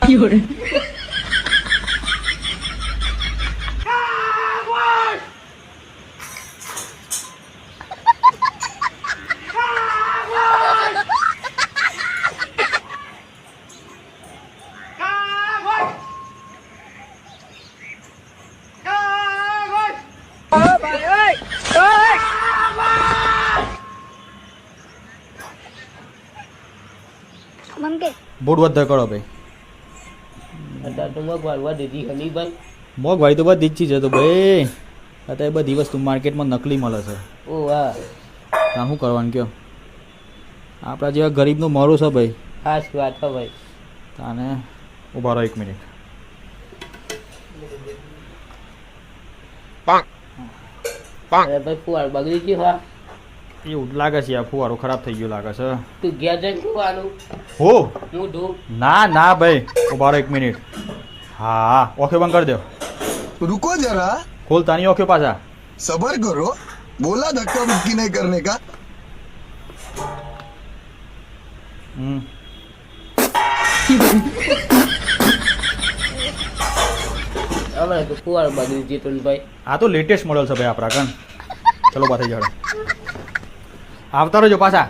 有人， Mange board વધારે કરો ભાઈ. અત્યારે તો મગવાળવા દીધી હલી ભાઈ. મોંઘવારી તો બધી જ ચીજ છે તો ભાઈ. અત્યારે બધી વસ્તુ માર્કેટમાં નકલી મળે છે. ઓ હા ત્યાં શું કરવાનું કયો? આપણા જેવા ગરીબનું મોરું છે ભાઈ. ખાસ વાત હો ભાઈ. તાને ઊભા રહો 1 મિનિટ. અરે ભાઈ ફુવાર બગડી ગયું હા. એવું લાગે છે આ ફુવારો ખરાબ થઈ ગયો લાગે છે. તું ઘેર જઈને ફુવાનું હો હું ધોઉં. ના ના ભાઈ ઊભા રહો 1 મિનિટ. હા હા ઓકે બંધ કરી દો. रुको जरा ખોલતા નહીં ઓકે પાછા. सबर करो बोला धक्का मुक्की नहीं करने का હમ અમારે તો ફુવાર બગડી ગયું ભાઈ. આ તો લેટેસ્ટ મોડલ છે ભાઈ આપણા કન. ચલો પાછી જાડો આવતા રહેજો પાછા.